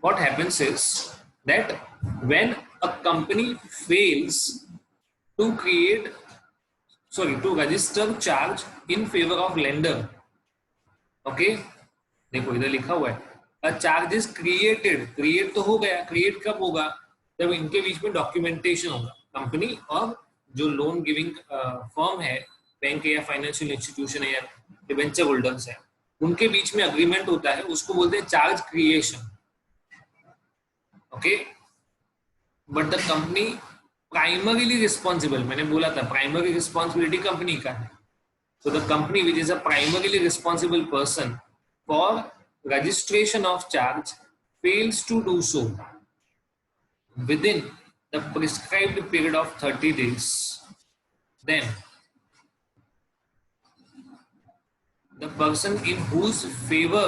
what happens is that when a company fails to register charge in favor of lender, okay, देखो इधर लिखा हुआ है a charge is created, create तो हो गया, क्रिएट कब होगा, जब इनके बीच में डॉक्यूमेंटेशन होगा, कंपनी और जो लोन गिविंग फर्म है, बैंक या फाइनेंशियल इंस्टीट्यूशन है या डिबेंचर होल्डर्स है, उनके बीच में अग्रीमेंट होता है, उसको बोलते हैं charge creation, okay. But the company primarily responsible, मैंने बोला था प्राइमरी रिस्पॉन्सिबिलिटी कंपनी का है, so the company which is a primarily responsible person for registration of charge fails to do so within the prescribed period of 30 days, then the person in whose favor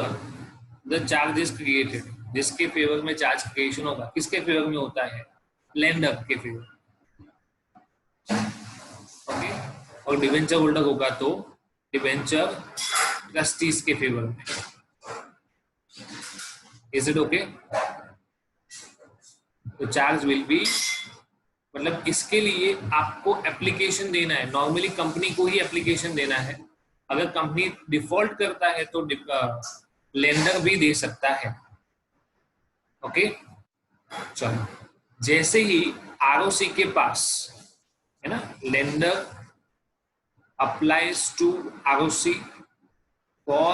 the charge is created, जिसके favour में charge creation होगा, किसके favour में होता है, lender के favour, okay. और debenture holder होगा तो डिवेंचर ट्रस्टीज के फेवर में। Is it okay? तो चार्ज विल बी, मतलब इसके लिए आपको एप्लीकेशन देना है, नॉर्मली कंपनी को ही एप्लीकेशन देना है, अगर कंपनी डिफॉल्ट करता है तो लेंडर भी दे सकता है, ओके। चलो, जैसे ही आरओसी के पास है ना, lender applies to ROC for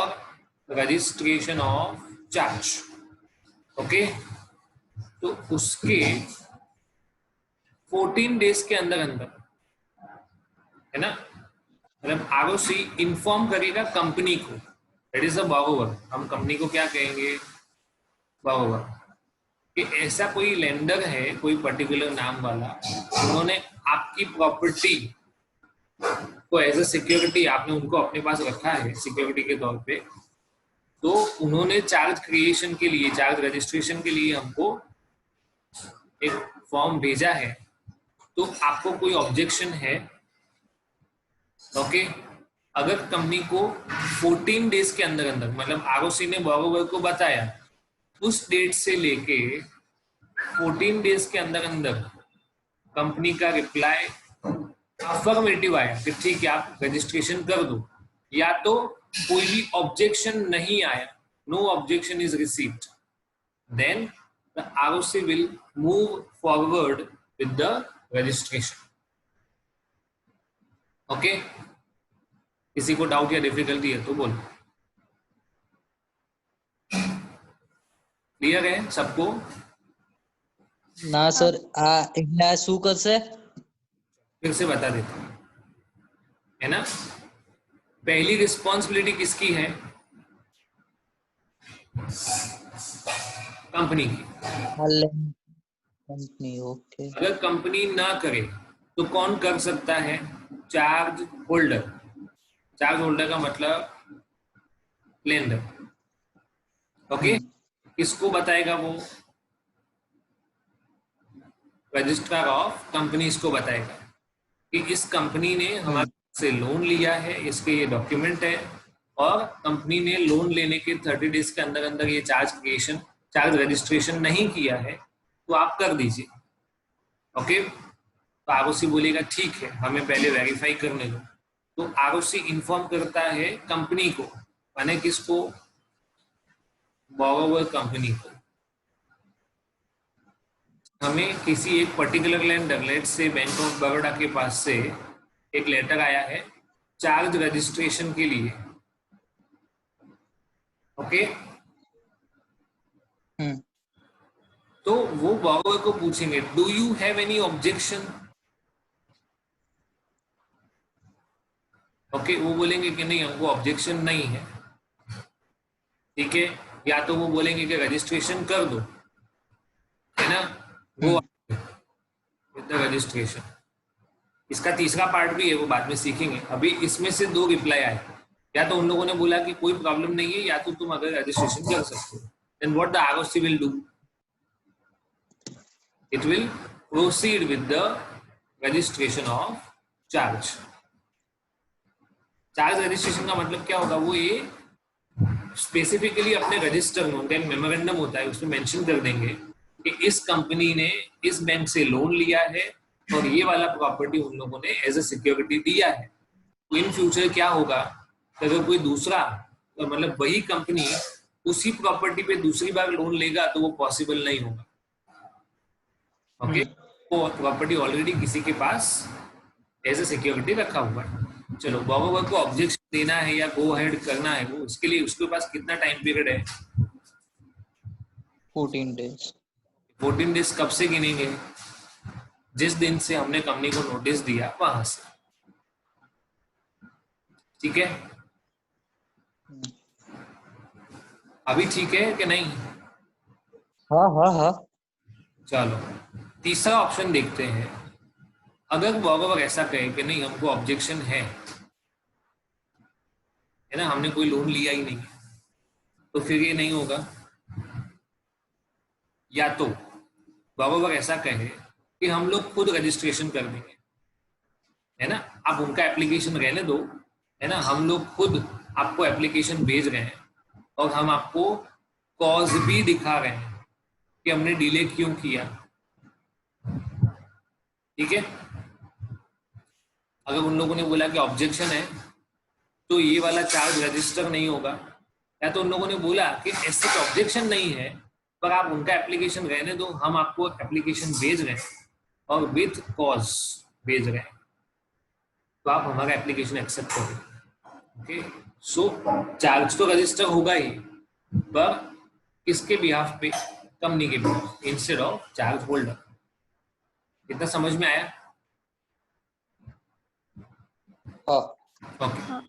registration of charge, okay, तो उसके 14 डेज के अंदर अंदर है ना, मतलब ROC इन्फॉर्म करेगा कंपनी को, दैट इज अ बॉरोवर, हम कंपनी को क्या कहेंगे, बॉरोवर, कि ऐसा कोई लेंडर है, कोई पर्टिकुलर नाम वाला, उन्होंने आपकी प्रॉपर्टी को एज ए सिक्योरिटी, आपने उनको अपने पास रखा है सिक्योरिटी के तौर पे, तो उन्होंने चार्ज क्रिएशन के लिए, चार्ज रजिस्ट्रेशन के लिए हमको एक फॉर्म भेजा है, तो आपको कोई ऑब्जेक्शन है, ओके। अगर कंपनी को 14 डेज के अंदर अंदर, मतलब आरओसी ने बॉरोवर को बताया, उस डेट से लेके 14 डेज के अंदर अंदर कंपनी का रिप्लाई अफर्मेटिव आया कि ठीक है आप रजिस्ट्रेशन कर दो, या तो कोई भी ऑब्जेक्शन नहीं आया, no objection is received, then the ROC will move forward with the registration, okay. किसी को डाउट या डिफिकल्टी है तो बोलो। क्लियर है सबको? ना सर, એટલે શું કરશે? फिर से बता देता हूं, है ना। पहली रिस्पॉन्सिबिलिटी किसकी है, कंपनी की। Company, okay. अगर कंपनी ना करे तो कौन कर सकता है, चार्ज होल्डर। चार्ज होल्डर का मतलब लेंडर, ओके। किसको बताएगा वो, रजिस्ट्रार ऑफ कंपनीज को बताएगा कि इस कंपनी ने हमारे से लोन लिया है, इसके ये डॉक्यूमेंट है, और कंपनी ने लोन लेने के 30 डेज के अंदर अंदर ये चार्ज क्रिएशन, चार्ज रजिस्ट्रेशन नहीं किया है, तो आप कर दीजिए, ओके। तो आरओसी बोलेगा ठीक है, हमें पहले वेरीफाई करने दो, तो आरओसी इन्फॉर्म करता है कंपनी को, माने किसको, बॉरोवर कंपनी को, हमें किसी एक particular lender, let's say bank of Baroda के पास से एक लेटर आया है चार्ज रजिस्ट्रेशन के लिए, ओके। तो वो बॉरोवर को पूछेंगे, do you have any objection, okay. वो बोलेंगे कि नहीं, हमको ऑब्जेक्शन नहीं है, ठीक है। या तो वो बोलेंगे कि रजिस्ट्रेशन कर दो, है ना, वो विद द रजिस्ट्रेशन। इसका तीसरा पार्ट भी है, वो बाद में सीखेंगे, अभी इसमें से दो रिप्लाई आए, या तो उन लोगों ने बोला कि कोई प्रॉब्लम नहीं है, या तो तुम अगर रजिस्ट्रेशन कर सकते हो, then what the ROC will do, it will proceed with the registration of charge. Charge registration का मतलब क्या होगा, वो ये स्पेसिफिकली अपने रजिस्टर में उनका एक मेमोरेंडम होता है, उसमें मेंशन कर देंगे कि इस कंपनी ने इस बैंक से लोन लिया है और ये वाला प्रॉपर्टी उन लोगों ने एज अ सिक्योरिटी दिया है। तो इन फ्यूचर क्या होगा, अगर कोई दूसरा मतलब वही कंपनी उसी प्रॉपर्टी पे दूसरी बार लोन लेगा तो वो पॉसिबल नहीं होगा। ओके, वो प्रॉपर्टी ऑलरेडी किसी के पास एज ए सिक्योरिटी रखा हुआ है। चलो, बॉरोवर को ऑब्जेक्शन देना है या गो अहेड करना है, वो उसके लिए उसके पास कितना टाइम पीरियड है? 14 days। 14 डेज कब से गिनेंगे? जिस दिन से हमने कंपनी को नोटिस दिया वहां से। ठीक है, अभी ठीक है कि नहीं? हाँ हाँ हाँ। चलो, तीसरा ऑप्शन देखते हैं। अगर बॉरोवर ऐसा कहे कि नहीं हमको ऑब्जेक्शन है ना, हमने कोई लोन लिया ही नहीं, तो फिर ये नहीं होगा। या तो बॉरोवर ऐसा कहे कि हम लोग खुद रजिस्ट्रेशन कर देंगे, है ना, आप उनका एप्लीकेशन रहने दो, है ना, हम लोग खुद आपको एप्लीकेशन भेज रहे हैं और हम आपको कॉज भी दिखा रहे हैं कि हमने डिले क्यों किया। ठीक है, अगर उन लोगों ने बोला कि ऑब्जेक्शन है तो ये वाला चार्ज रजिस्टर नहीं होगा, या तो उन लोगों ने बोला कि ऐसे ऑब्जेक्शन नहीं है पर आप उनका एप्लीकेशन रहने दो, हम आपको एप्लीकेशन भेज रहे हैं और विथ कॉज भेज रहे हैं, तो आप हमारा एप्लीकेशन एक्सेप्ट करें। ओके, सो चार्ज तो रजिस्टर होगा ही, पर किसके बिहाफ पे? कंपनी के behalf, instead of charge holder. इतना समझ में आया? हाँ। Okay,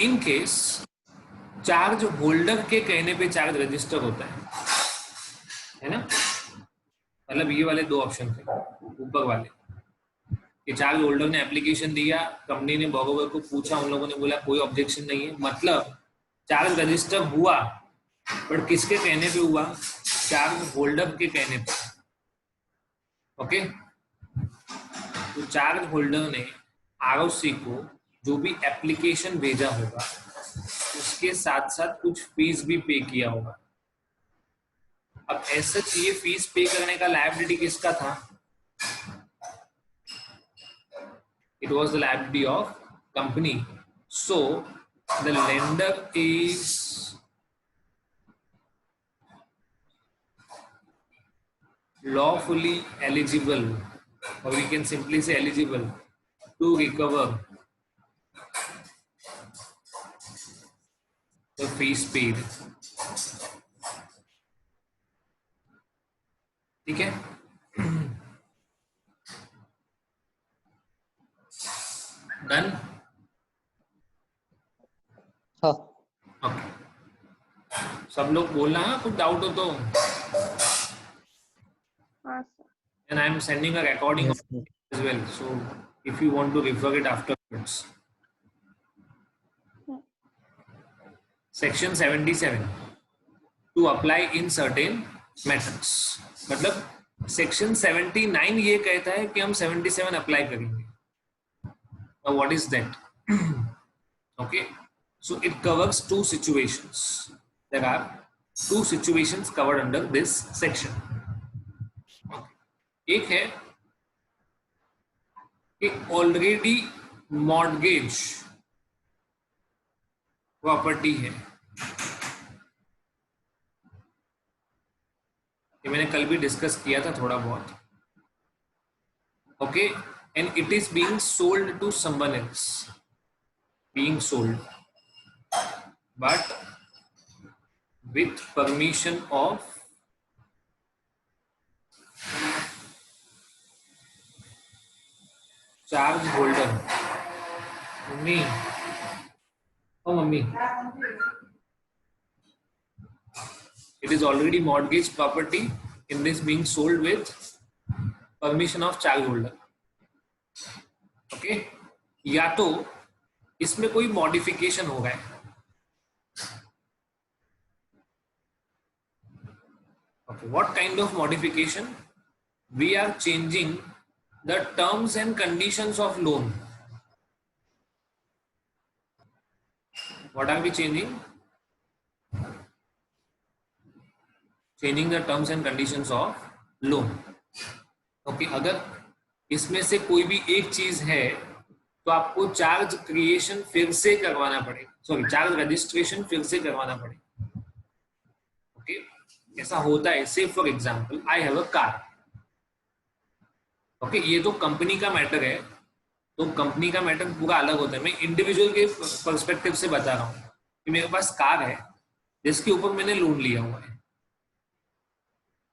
in case charge holder के कहने पे चार्ज रजिस्टर होता है ना, मतलब ये वाले दो ऑप्शन थे ऊपर वाले कि चार्ज होल्डर ने एप्लीकेशन दिया, कंपनी ने बॉरोवर को पूछा, उन लोगों ने बोला कोई ऑब्जेक्शन नहीं है, मतलब चार्ज रजिस्टर हुआ, बट किसके कहने पे हुआ? चार्ज होल्डर के कहने पे। ओके, तो चार्ज होल्डर ने आरओसी को जो भी एप्लीकेशन भेजा होगा उसके साथ साथ कुछ फीस भी पे किया होगा। अब ऐसा ये फीस पे करने का लायबिलिटी किसका था? It was the liability of company. So the lender is lawfully eligible, or we can simply say eligible, to recover the fees paid. ठीक है, डन। हाँ। ओके, सब लोग बोलना है, कुछ डाउट हो तो। And I am sending a recording Yes, sir। as well, so if you want to refer it afterwards. Section 77 to apply in certain methods, मतलब सेक्शन 79 ये कहता है कि हम 77 अप्लाई करेंगे। Now what is that? Okay, so it covers two situations. There are two situations covered under this section. एक है कि ऑलरेडी मॉर्गेज प्रॉपर्टी है, ये मैंने कल भी डिस्कस किया था थोड़ा बहुत। Okay, and it is being sold to someone else, being sold but with permission of charge holder. Mummy, oh mummy, it is already mortgage property in this being sold with permission of charge holder. Okay, या तो इसमें कोई modification हो गया। Okay, what kind of modification? We are changing the terms and conditions of loan. What are we changing? Changing the terms and conditions of loan. Okay, अगर इसमें से कोई भी एक चीज है तो आपको चार्ज क्रिएशन फिर से करवाना पड़ेगा, सॉरी चार्ज रजिस्ट्रेशन फिर से करवाना पड़ेगा। ओके, ऐसा होता है। से for example I have a car. Okay, ये तो कंपनी का मैटर है, तो कंपनी का मैटर पूरा अलग होता है। मैं इंडिविजुअल के पर्सपेक्टिव से बता रहा हूँ कि मेरे पास कार है जिसके ऊपर मैंने लोन लिया हुआ है।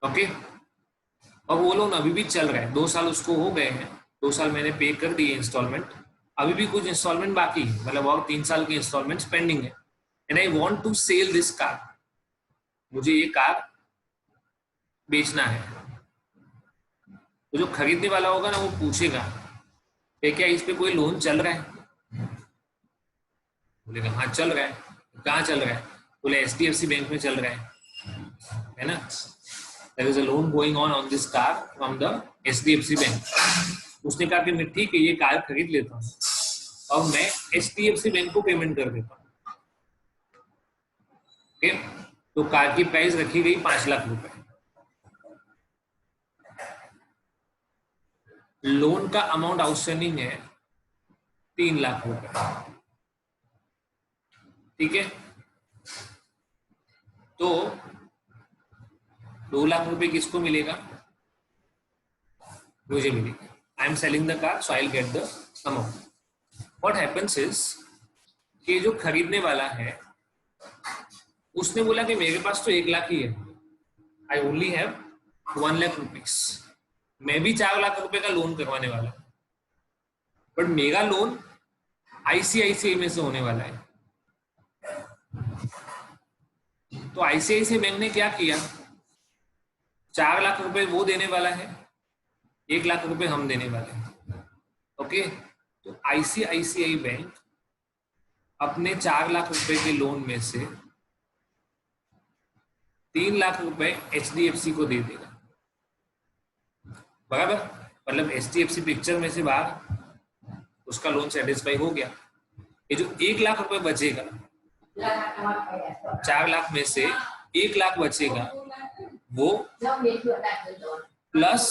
ओके, और वो लोन अभी भी चल रहा है, 2 साल उसको हो गए हैं, 2 साल मैंने पे कर दिए इंस्टॉलमेंट, अभी भी कुछ इंस्टॉलमेंट बाकी है, मतलब और 3 साल की इंस्टॉलमेंट पेंडिंग है। And I want to sell this car, मुझे ये कार बेचना है। तो जो खरीदने वाला होगा ना वो पूछेगा कि क्या इस पे कोई लोन चल रहा है? बोलेगा हाँ चल रहा है। कहाँ चल रहा है? बोले HDFC बैंक में चल रहा है ना। There is a loan going on this car from the HDFC bank. उसने कहा कि मैं ठीक है ये कार खरीद लेता हूँ और मैं HDFC बैंक को पेमेंट कर देता हूँ। ओके, तो कार की प्राइस रखी गई 5 लाख रुपए। लोन का अमाउंट आउटस्टैंडिंग है 3 लाख रुपए। ठीक है, तो 2 लाख रुपए किसको मिलेगा? मुझे मिलेगा। I am selling the car, so I will get the amount. What happens is कि जो खरीदने वाला है उसने बोला कि मेरे पास तो 1 लाख ही है, I only have 1 lakh rupees. मैं भी 4 लाख रुपए का लोन करवाने वाला हूं, बट मेरा लोन ICICI में से होने वाला है। तो ICICI बैंक ने क्या किया, 4 लाख रुपए वो देने वाला है, 1 लाख रुपए हम देने वाले हैं। ओके, तो ICICI बैंक अपने 4 लाख रुपए के लोन में से 3 लाख रुपए HDFC को दे देगा। बराबर, मतलब HDFC पिक्चर में से बाहर, उसका लोन सेटिस्फाई हो गया। ये जो 1 लाख रुपए बचेगा, 4 लाख में से 1 लाख बचेगा, वो प्लस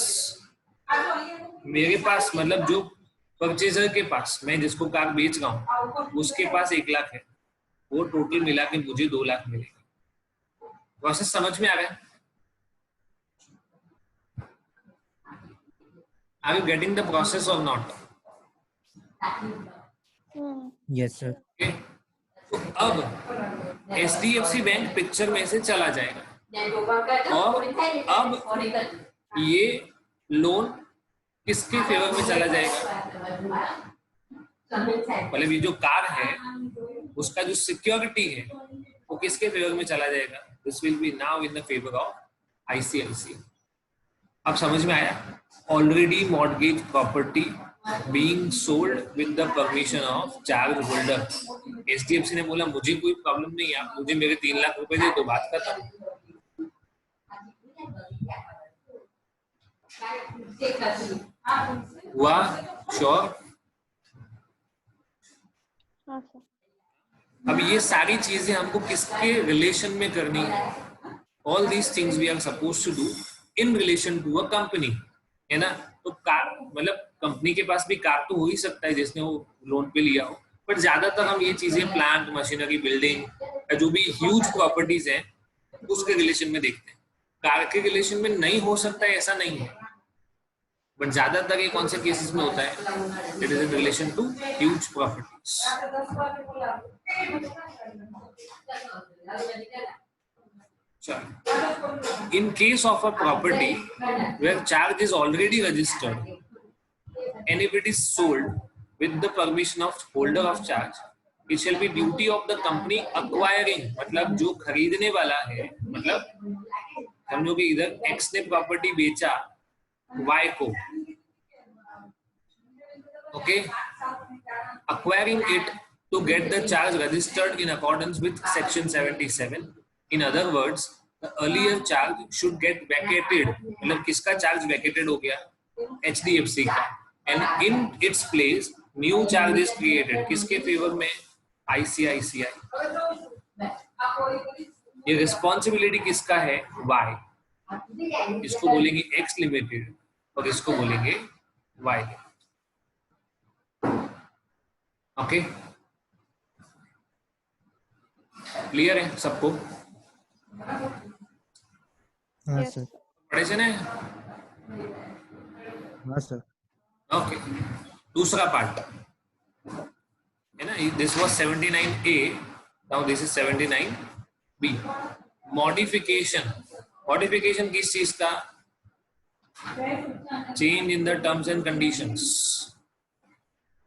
मेरे पास, मतलब जो परचेजर के पास, मैं जिसको कार बेच रहा हूँ उसके पास 1 लाख है, वो टोटल मिला के मुझे 2 लाख मिलेगा। प्रोसेस समझ में आ रहा है? Are you getting the process or not? Yes, sir. Okay. तो अब HDFC बैंक पिक्चर में से चला जाएगा और अब ये लोन किसके फेवर में चला जाएगा? मतलब ये जो कार है उसका जो सिक्योरिटी है वो किसके फेवर में चला जाएगा? This will be now in the favour of ICICI। अब समझ में आया? Already mortgage property being sold with the permission of charge holder. HDFC ने बोला मुझे कोई प्रॉब्लम नहीं है, आप मुझे मेरे 3 लाख रुपए दे तो बात खत्म। हुआ? श्योर? अब ये सारी चीजें हमको किसके रिलेशन में करनी है? All these things we are suppose to do in relation to a company, है ना। तो कार, मतलब कंपनी के पास भी कार तो हो ही सकता है जिसने वो लोन पे लिया हो, बट ज्यादातर हम ये चीजें प्लांट, मशीनरी, बिल्डिंग, जो भी ह्यूज प्रॉपर्टीज हैं उसके रिलेशन में देखते हैं। कार के रिलेशन में नहीं हो सकता है ऐसा नहीं है, बट ज्यादातर ये कौन से केसेस में होता है? It is in relation to huge properties. In case of a property where charge is already registered and if it is sold with the permission of holder of charge, it shall be duty of the company acquiring, मतलब जो खरीदने वाला है, मतलब समझो कि इधर X ने प्रॉपर्टी बेचा Y को, okay, acquiring it to get the charge registered in accordance with section 77. In other words, the earlier charge should get vacated, मतलब किसका चार्ज वैकेटेड हो गया? HDFC का, and in its place new charge is created, किसके favour में? ICICI। ये responsibility किसका है? वाई। इसको बोलेंगे एक्स लिमिटेड और इसको बोलेंगे वाई। ओके, क्लियर है सबको? हाँ Yes. सर। पढ़े से ना? हाँ सर। ओके, दूसरा पार्ट है ना, this was 79A, now this is 79B। Modification, modification किस चीज का? Change in the terms and conditions.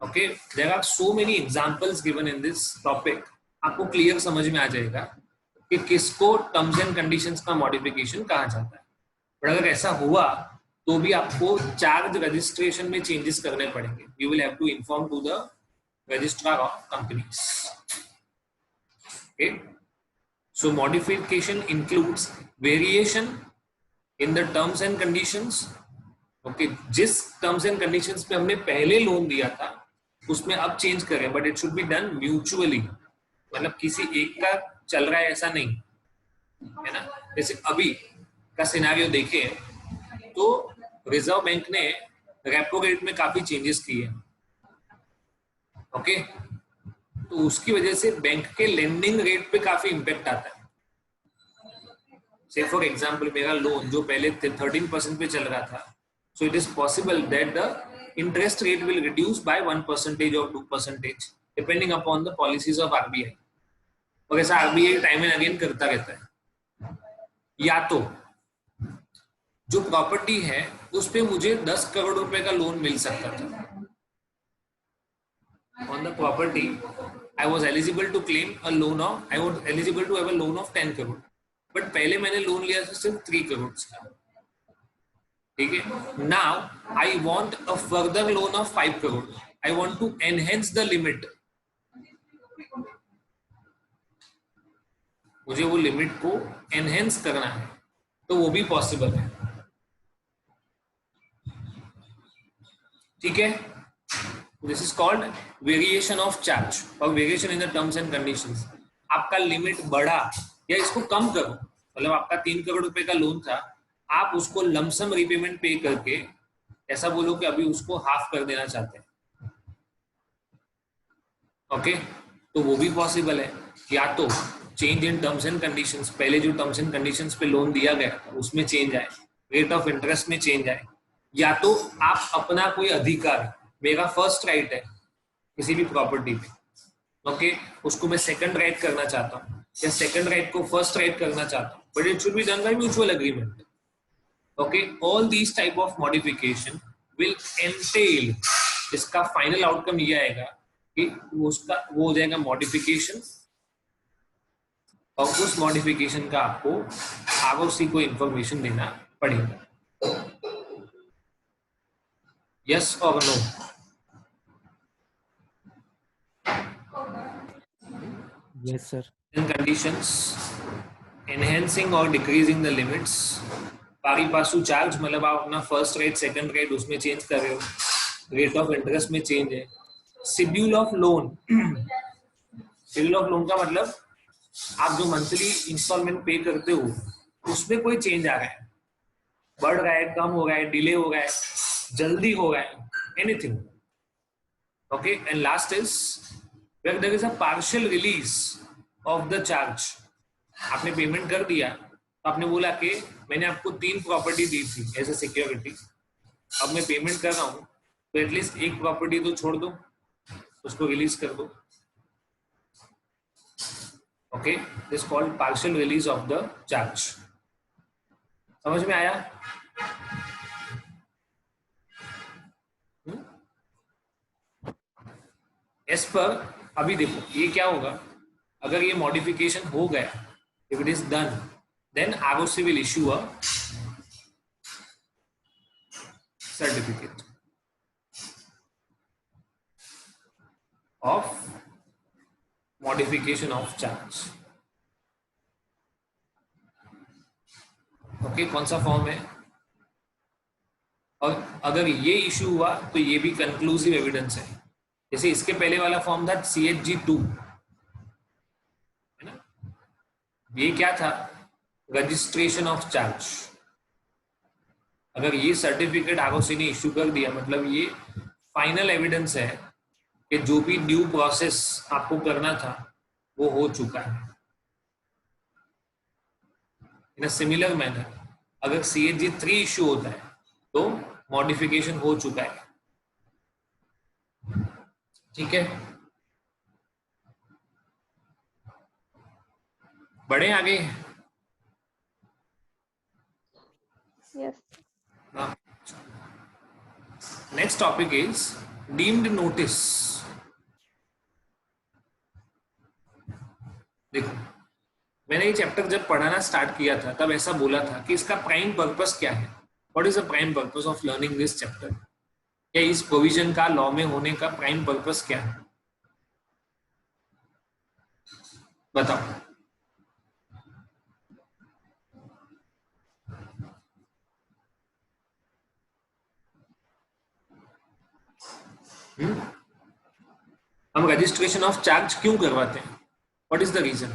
Okay, there are so many examples given in this topic, आपको क्लियर समझ में आ जाएगा कि किसको टर्म्स एंड कंडीशंस का मॉडिफिकेशन कहा जाता है। पर अगर ऐसा हुआ तो भी आपको चार्ज रजिस्ट्रेशन में चेंजेस करने पड़ेंगे। You will have to inform to the registrar of companies. Okay, so modification includes variation in the terms and conditions. Okay, जिस टर्म्स एंड कंडीशंस पे हमने पहले लोन दिया था उसमें अब चेंज करें, but it should be done mutually, मतलब किसी एक का चल रहा है ऐसा नहीं है ना। जैसे अभी का सिनेरियो देखें तो रिजर्व बैंक ने रेपो रेट में काफी चेंजेस किए। ओके, तो उसकी वजह से बैंक के लेंडिंग रेट पे काफी इंपैक्ट आता है। से फॉर एग्जांपल मेरा लोन जो पहले 13% पे चल रहा था, so it is possible that the interest rate will reduce by 1% or 2% depending upon the policies of RBI। और ऐसा RBI टाइम एंड अगेन करता रहता है। या तो जो प्रॉपर्टी है उस पे मुझे 10 करोड़ रुपए का लोन मिल सकता था। On the property, I was eligible to claim a loan of, I was eligible to have a loan of 10 crore, but पहले मैंने लोन लिया था सिर्फ 3 करोड़ का। ठीक है, now I want a further loan of 5 crore, I want to enhance the limit. मुझे वो लिमिट को एनहेंस करना है तो वो भी पॉसिबल है। ठीक है, this is called variation of charge और variation in the terms and conditions. आपका लिमिट बढ़ा या इसको कम करो, मतलब आपका 3 करोड़ रुपए का लोन था, आप उसको लमसम रीपेमेंट पे करके ऐसा बोलो कि अभी उसको हाफ कर देना चाहते हैं। ओके, तो वो भी पॉसिबल है। या तो change in terms and conditions, पहले जो टर्म्स एंड कंडीशंस पे लोन दिया गया था उसमें चेंज आए, रेट ऑफ इंटरेस्ट में चेंज आए। या तो आप अपना कोई अधिकार, मेरा फर्स्ट राइट है किसी भी प्रॉपर्टी पे, ओके, उसको मैं सेकंड राइट करना चाहता हूँ या सेकंड राइट को फर्स्ट राइट करना चाहता हूँ, but it should be done by mutual agreement. Okay, all these type of modification will entail, इसका फाइनल आउटकम ये आएगा कि उसका वो हो जाएगा मॉडिफिकेशन, और उस मॉडिफिकेशन का आपको आरओसी को इंफॉर्मेशन देना पड़ेगा। यस और no? Yes sir. In conditions, enhancing और decreasing the limits, pari passu charge मतलब आप अपना फर्स्ट रेट सेकंड रेट उसमें चेंज कर रहे हो, रेट ऑफ इंटरेस्ट में चेंज है। Schedule of loan, schedule of loan का मतलब आप जो मंथली इंस्टॉलमेंट पे करते हो उसमें कोई चेंज आ रहा है, बढ़ रहा है, कम हो रहा है, डिले हो रहा है, जल्दी हो रहा है, anything. Okay, and last is where there is a partial release of the charge. आपने पेमेंट कर दिया, आपने बोला कि मैंने आपको 3 प्रॉपर्टी दी थी एज ए सिक्योरिटी, अब मैं पेमेंट कर रहा हूं तो एटलीस्ट एक प्रॉपर्टी तो छोड़ दो, उसको रिलीज कर दो। Okay, this called partial release of the charge. समझ में आया? एज पर अभी देखो ये क्या होगा, अगर ये मॉडिफिकेशन हो गया, if it is done, then ROC will issue a certificate of modification of charge। Okay, कौन सा फॉर्म है? और अगर ये इश्यू हुआ तो ये भी कंक्लूसिव एविडेंस है। जैसे इसके पहले वाला फॉर्म था CHG2, है ना, ये क्या था? Registration of charge. अगर ये सर्टिफिकेट आरओसी ने इश्यू कर दिया, मतलब ये फाइनल एविडेंस है कि जो भी ड्यू प्रोसेस आपको करना था वो हो चुका है। इन अ सिमिलर मैनर, अगर CAG 3 इश्यू होता है तो मॉडिफिकेशन हो चुका है। ठीक है, बढ़े आगे। Yes. Next topic is deemed notice. देखो, मैंने ये चैप्टर जब पढ़ाना स्टार्ट किया था तब ऐसा बोला था कि इसका प्राइम पर्पस क्या है। What is the prime purpose of learning this chapter? क्या इस प्रोविजन का लॉ में होने का प्राइम पर्पस क्या है? बताओ। हम रजिस्ट्रेशन ऑफ चार्ज क्यों करवाते हैं? What is the reason?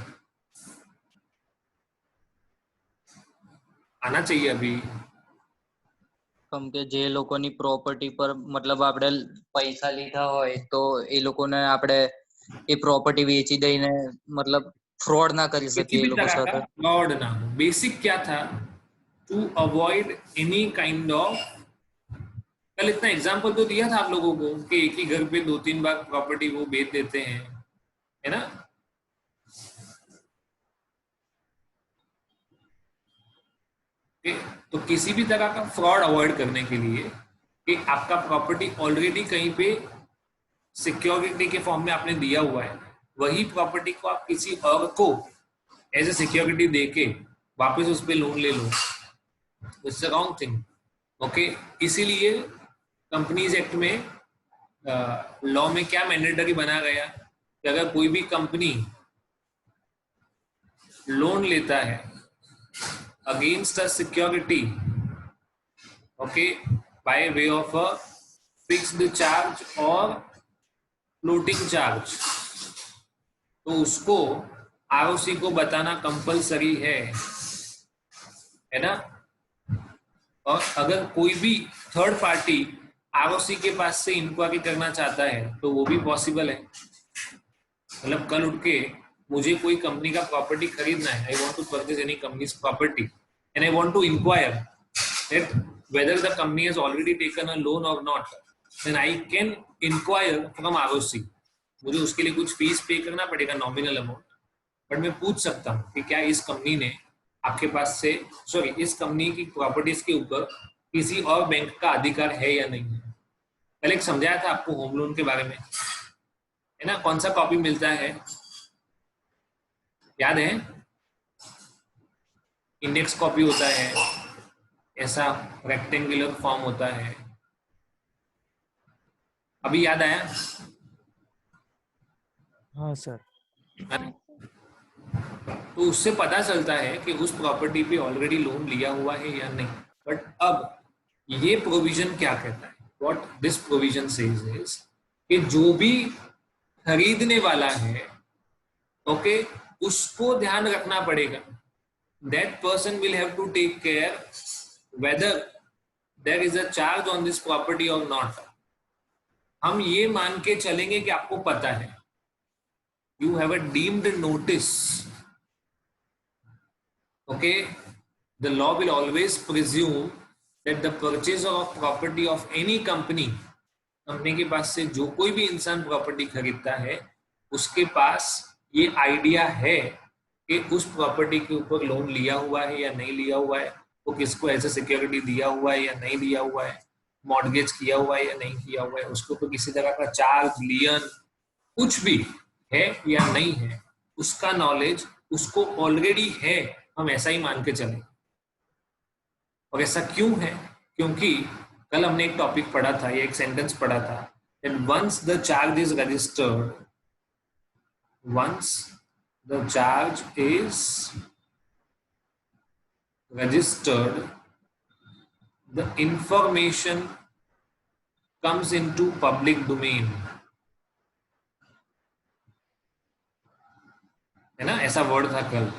आना चाहिए अभी। કેમ કે જે લોકોની પ્રોપર્ટી પર મતલબ આપણે પૈસા લીધા હોય તો એ લોકોને આપણે એ પ્રોપર્ટી વેચી દઈને મતલબ ફ્રોડ ના કરી किसी શકીએ भी એ લોકો तरह का સાથે. फ्रॉड ना हो। बेसिक क्या था? To avoid any kind of, कल इतना एग्जाम्पल तो दिया था आप लोगों को कि एक ही घर पे 2-3 बार प्रॉपर्टी वो बेच देते हैं, है ना? तो किसी भी तरह का फ्रॉड अवॉइड करने के लिए कि आपका प्रॉपर्टी ऑलरेडी कहीं पे सिक्योरिटी के फॉर्म में आपने दिया हुआ है, वही प्रॉपर्टी को आप किसी और को एज ए सिक्योरिटी देके वापस उस पर लोन ले लो, it's a wrong thing. Okay, इसीलिए कंपनीज एक्ट में लॉ में क्या मैंडेटरी बना गया कि अगर कोई भी कंपनी लोन लेता है against a security, okay, by way of a fixed charge और फ्लोटिंग चार्ज, तो उसको आरओसी को बताना कंपलसरी है ना? और अगर कोई भी थर्ड पार्टी आरओसी के पास से इंक्वायरी करना चाहता है तो वो भी पॉसिबल है। मतलब कल उठ के मुझे कोई कंपनी का प्रॉपर्टी खरीदना है, I want to purchase any companies property and I want to enquire that whether the company has already taken a loan or not, then I can inquire from ROC। मुझे उसके लिए कुछ fees पे करना पड़ेगा, nominal amount, but मैं पूछ सकता हूँ कि क्या इस कंपनी ने आपके पास से, सॉरी, इस कंपनी की प्रॉपर्टीज के ऊपर किसी और बैंक का अधिकार है या नहीं है। पहले एक समझाया था आपको होम लोन के बारे में, है ना? कौन सा कॉपी मिलता है, याद है? इंडेक्स कॉपी होता है, ऐसा रेक्टेंगुलर फॉर्म होता है। अभी याद आया? हाँ सर। तो उससे पता चलता है कि उस प्रॉपर्टी पे ऑलरेडी लोन लिया हुआ है या नहीं। बट अब ये प्रोविजन क्या कहता है? What this provision says is कि जो भी खरीदने वाला है, ओके, उसको ध्यान रखना पड़ेगा। That person will have to take care whether there is a charge on this property और नॉट। हम ये मान के चलेंगे कि आपको पता है, you have a deemed notice, okay, the law will always presume that the purchaser of property of any company, company के पास से जो कोई भी इंसान प्रॉपर्टी खरीदता है उसके पास ये आइडिया है कि उस प्रॉपर्टी के ऊपर लोन लिया हुआ है या नहीं लिया हुआ है, वो किसको एज ए सिक्योरिटी दिया हुआ है या नहीं दिया हुआ है, मॉर्गेज किया हुआ है या नहीं किया हुआ है, उसके ऊपर किसी तरह का चार्ज, लियन, कुछ भी है या नहीं है, उसका नॉलेज उसको ऑलरेडी है। हम ऐसा ही मान के चले। और ऐसा क्यों है? क्योंकि कल हमने एक टॉपिक पढ़ा था, ये एक सेंटेंस पढ़ा था, that once the charge is registered, once the charge is registered, the information comes into public domain, है ना? ऐसा वर्ड था कल।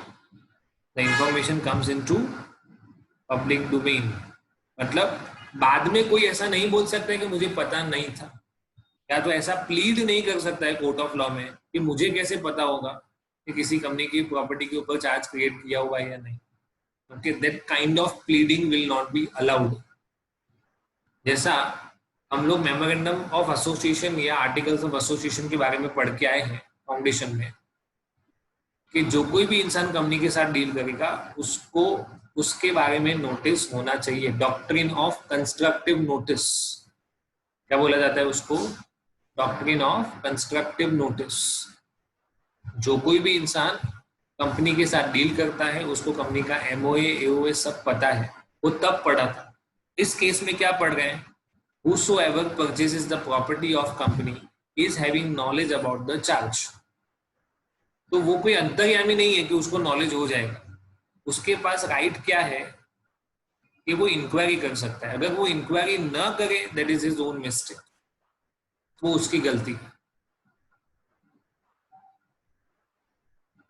The information comes into public domain. मतलब बाद में कोई ऐसा नहीं बोल सकता है कि मुझे पता नहीं था, या तो ऐसा प्लीड नहीं कर सकता है कोर्ट ऑफ लॉ में कि मुझे कैसे पता होगा कि किसी कंपनी की प्रॉपर्टी के ऊपर चार्ज क्रिएट किया हुआ है या नहीं। Okay, that kind of pleading will not be allowed. जैसा हम लोग मेमोरेंडम ऑफ एसोसिएशन या आर्टिकल्स ऑफ एसोसिएशन के बारे में पढ़ के आए हैं फाउंडेशन में, कि जो कोई भी इंसान कंपनी के साथ डील करेगा उसको उसके बारे में नोटिस होना चाहिए। डॉक्ट्रिन ऑफ कंस्ट्रक्टिव नोटिस, क्या बोला जाता है उसको? Doctrine of constructive notice. जो कोई भी इंसान कंपनी के साथ डील करता है उसको कंपनी का एमओए एओए सब पता है, वो तब पढ़ा था। इस केस में क्या पढ़ रहे हैं? Whosoever purchases the property of company is having knowledge about the charge। तो वो कोई अंतर्यामी नहीं है कि उसको नॉलेज हो जाएगा। उसके पास राइट क्या है कि वो इंक्वायरी कर सकता है। अगर वो इंक्वायरी न करे, that is his own mistake, वो उसकी गलती है।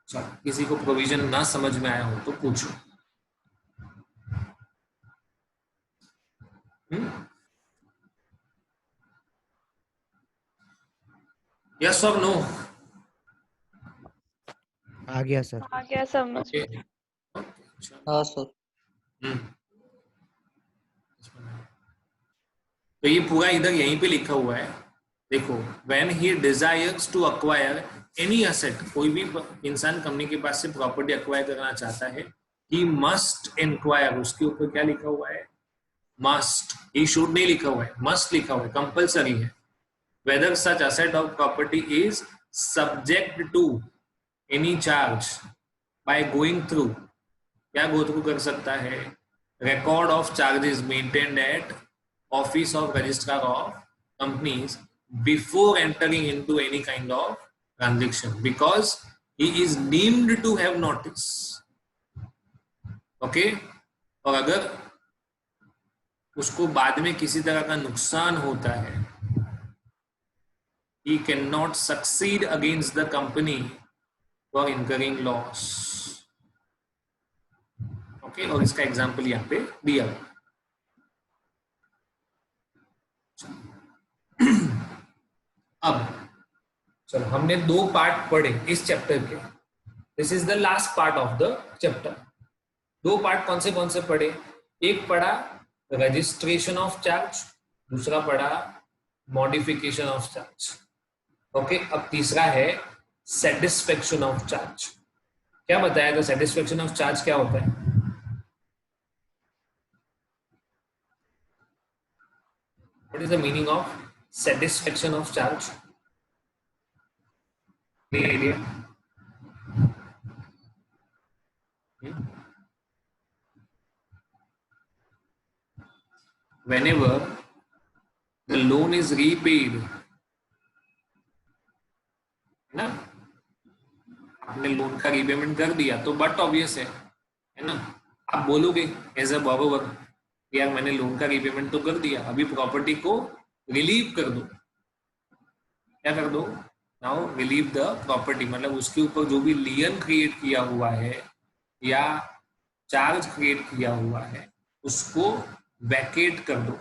चलो, किसी को प्रोविजन ना समझ में आया हो तो पूछो। यस और नो? आ गया सर। आ गया समझ। ओके, हाँ सर। तो ये पूरा इधर यहीं पे लिखा हुआ है, देखो। when he desires to acquire any asset, कोई भी इंसान कंपनी के पास से प्रॉपर्टी अक्वायर करना चाहता है, he must inquire, उसके ऊपर क्या लिखा हुआ है? must, he should नहीं लिखा हुआ है, must लिखा हुआ है, कंपल्सरी है। whether such asset of property is subject to any charge by going through, क्या go through कर सकता है? record of charges maintained at office of registrar of companies before entering into any kind of transaction, because he is deemed to have notice। Okay, और अगर उसको बाद में किसी तरह का नुकसान होता है, he cannot succeed against the company for incurring loss। Okay, और इसका एग्जांपल यहाँ पे दिया। अब चलो, हमने 2 पार्ट पढ़े इस चैप्टर के। This is the last part of the chapter. 2 part कौन से पढ़े? एक पढ़ा रजिस्ट्रेशन ऑफ चार्ज, दूसरा पढ़ा मॉडिफिकेशन ऑफ चार्ज। ओके, अब तीसरा है सेटिस्फेक्शन ऑफ चार्ज। क्या बताया था सेटिस्फेक्शन ऑफ चार्ज क्या होता है? What is the meaning of satisfaction of charge? Any idea? Whenever the loan is repaid, ना, आपने लोन का रीपेमेंट कर दिया तो बट ऑब्वियस है ना, आप बोलोगे एज अ बॉरोवर, यार मैंने लोन का रीपेमेंट तो कर दिया, अभी प्रॉपर्टी को रिलीव कर दो। क्या कर दो? नाउ रिलीव द प्रॉपर्टी, मतलब उसके ऊपर जो भी लियन क्रिएट किया हुआ है या चार्ज क्रिएट किया हुआ है उसको वैकेट कर दो।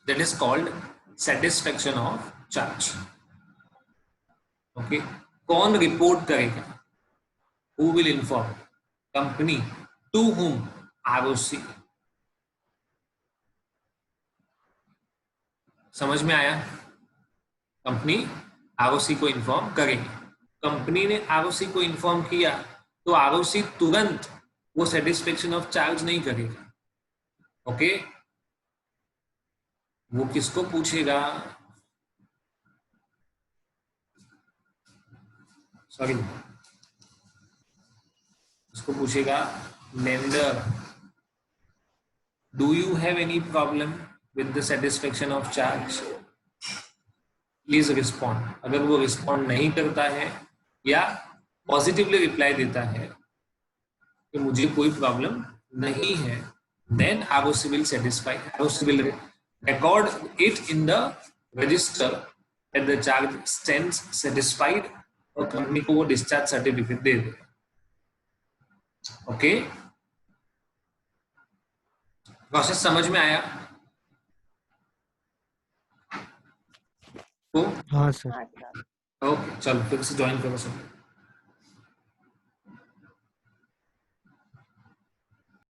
That is called satisfaction of charge. Okay, कौन रिपोर्ट करेगा? Who will inform? Company. To whom? ROC. समझ में आया? कंपनी आरओसी को इन्फॉर्म करेगी। कंपनी ने आरओसी को इन्फॉर्म किया तो आरओसी तुरंत वो सेटिस्फेक्शन ऑफ चार्ज नहीं करेगा। ओके, वो किसको पूछेगा? सॉरी, उसको पूछेगा lender, do you have any problem with the satisfaction of charge? Please respond। अगर वो रिस्पॉन्ड नहीं करता है या पॉजिटिवली रिप्लाई देता है कि मुझे कोई प्रॉब्लम नहीं है, then ROC will satisfy, ROC will record it in the register that the charge stands satisfied और कंपनी को वो डिस्चार्ज सर्टिफिकेट दे दे। ओके, प्रोसेस समझ में आया? तो हाँ सर। हाँ सर। ओके, चलो फिर से ज्वाइन करो सब।